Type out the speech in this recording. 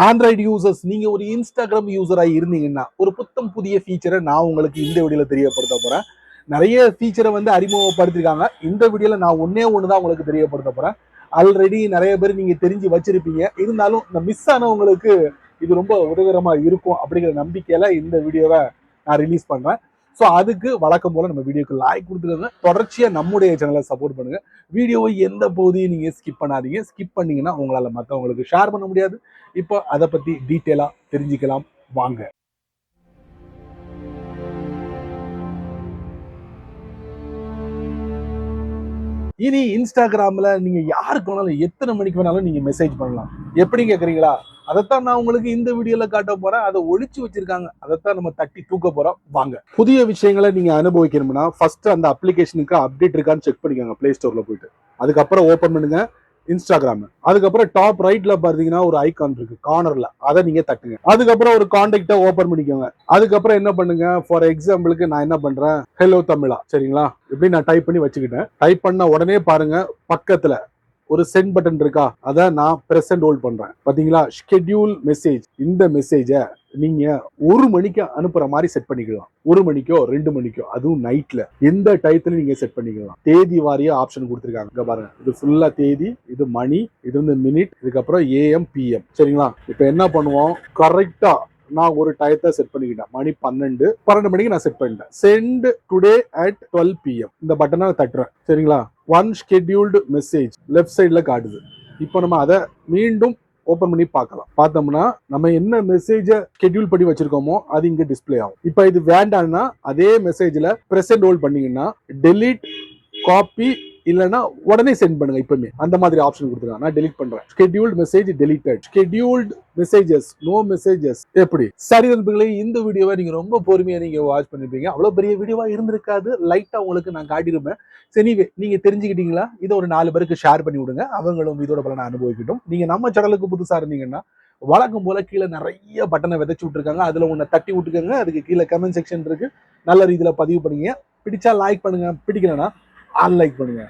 Android users நீங்க ஒரு Instagram யூசரா இருந்தீங்கன்னா ஒரு புத்தம் புதிய ஃபீச்சரை நான் உங்களுக்கு இந்த வீடியோல தெரியப்படுத்த போறேன். நிறைய ஃபீச்சரை வந்து அறிமுகப்படுத்திருக்காங்க. இந்த வீடியோல நான் ஒன்று தான் உங்களுக்கு தெரியப்படுத்த போறேன். ஆல்ரெடி நிறைய பேர் நீங்க தெரிஞ்சு வச்சிருப்பீங்க. இருந்தாலும் இந்த மிஸ் ஆனவங்களுக்கு இது ரொம்ப உதவிகரமா இருக்கும் அப்படிங்கிற நம்பிக்கையில இந்த வீடியோவை நான் ரிலீஸ் பண்றேன். ஸோ அதுக்கு வழக்கம் போல நம்ம வீடியோக்கு லைக் கொடுத்துருங்க. தொடர்ச்சியா நம்முடைய சேனலை சப்போர்ட் பண்ணுங்க. வீடியோவை எந்த போதையும் நீங்க ஸ்கிப் பண்ணாதீங்க. ஸ்கிப் பண்ணீங்கன்னா உங்களால மற்றவங்களுக்கு ஷேர் பண்ண முடியாது. இப்போ அதை பத்தி டீட்டெயிலா தெரிஞ்சுக்கலாம் வாங்க. இனி இன்ஸ்டாகிராம்ல நீங்க யாருக்கு வேணாலும் எத்தனை மணிக்கு வேணாலும் நீங்க மெசேஜ் பண்ணலாம். எப்படி கேக்குறீங்களா? அதைத்தான் நான் உங்களுக்கு இந்த வீடியோல காட்ட போறேன். அதை ஒழிச்சு வச்சிருக்காங்க. அதைத்தான் நம்ம தட்டி தூக்க போறோம் வாங்க. புதிய விஷயங்களை நீங்க அனுபவிக்கணும்னா ஃபர்ஸ்ட் அந்த அப்ளிகேஷனுக்கு அப்டேட் இருக்கான்னு செக் பண்ணிக்கோங்க பிளே ஸ்டோர்ல போயிட்டு. அதுக்கப்புறம் ஓபன் பண்ணுங்க இன்ஸ்டாகிராம். அதுக்கப்புறம் டாப் ரைட்ல பாத்தீங்கன்னா ஒரு ஐகான் இருக்கு கார்னர்ல, அதை நீங்க தட்டுங்க. அதுக்கப்புறம் ஒரு கான்டாக்ட ஓபன் பண்ணிக்கோங்க. அதுக்கப்புறம் என்ன பண்ணுங்க, ஃபார் எக்ஸாம்பிளுக்கு நான் என்ன பண்றேன், ஹலோ தமிழா சரிங்களா, இப்படி நான் டைப் பண்ணி வச்சுக்கிட்டேன். டைப் பண்ண உடனே பாருங்க பக்கத்துல ஒரு சென்ட் பட்டன் இருக்கா, அதை நான் பிரசன்ட் ஹோல்ட் பண்றேன். பாத்தீங்களா, ஷெட்யூல் மெசேஜ். இந்த மெசேஜ நீங்க 1 மணிக்கு அனுப்புற மாதிரி செட் பண்ணிக்கலாம். 1 மணிக்கோ 2 மணிக்கோ, அதுவும் நைட்ல எந்த டயத்துல நீங்க செட் பண்ணிக்கலாம். தேதி வாரிய ஆப்ஷன் கொடுத்துருக்காங்க. இங்க பாருங்க, இது ஃபுல்லா தேதி, இது மணி, இது வந்து மினிட், இதுக்கப்புறம் ஏஎம் பிஎம் சரிங்களா. இப்ப என்ன பண்ணுவோம், கரெக்டா நான் ஒரு டயத்தை செட் பண்ணிக்கிட்டேன். மணி 12 மணிக்கு நான் செட் பண்ணிட்டேன். சென்ட் டுடே அட் 12 PM இந்த பட்டனை நான் தட்டுறேன் சரிங்களா. ஒன் ஷெட்யூல்டு மெசேஜ் லெஃப்ட் சைட்ல காட்டுது. இப்போ நம்ம அதை மீண்டும் ஓபன் பண்ணி பார்க்கலாம். பார்த்தோம்னா நம்ம என்ன மெசேஜ ஷெட்யூல் பண்ணி வச்சிருக்கோமோ அது இங்க டிஸ்பிளே ஆகும். இப்போ இது வேண்டாம்னா அதே மெசேஜ்ல பிரசன்ட் ஹோல்ட் பண்ணீங்கன்னா டெலீட், காப்பி, இல்லைன்னா உடனே சென்ட் பண்ணுங்க. இப்பவுமே அந்த மாதிரி ஆப்ஷன் கொடுத்துருக்காங்க. நான் டெலிட் பண்றேன். Scheduled message deleted, scheduled messages no messages. எப்படி சரி நண்பர்களே, இந்த வீடியோவை நீங்க ரொம்ப பொறுமையா நீங்க வாட்ச் பண்ணிருப்பீங்க. அவ்வளவு பெரிய வீடியோவா இருந்திருக்காது. லைட்டா உங்களுக்கு நான் காட்டியிருப்பேன். சரி, நீங்க தெரிஞ்சுக்கிட்டீங்களா? இதை ஒரு 4 பேருக்கு ஷேர் பண்ணி விடுங்க. அவங்களும் இதோட பலனை அனுபவிக்கட்டும். நீங்க நம்ம சேனலுக்கு புதுசா இருந்தீங்கன்னா வழக்கம் போல கீழே நிறைய பட்டனை விதைச்சு விட்டுருக்காங்க. அதுல ஒண்ணு தட்டி விட்டுக்கோங்க. அதுக்கு கீழே கமெண்ட் செக்ஷன் இருக்கு. நல்ல ரீதியில பதிவு பண்ணுங்க. பிடிச்சா லைக் பண்ணுங்க, பிடிக்கலன்னா அன்லைக் பண்ணுங்க.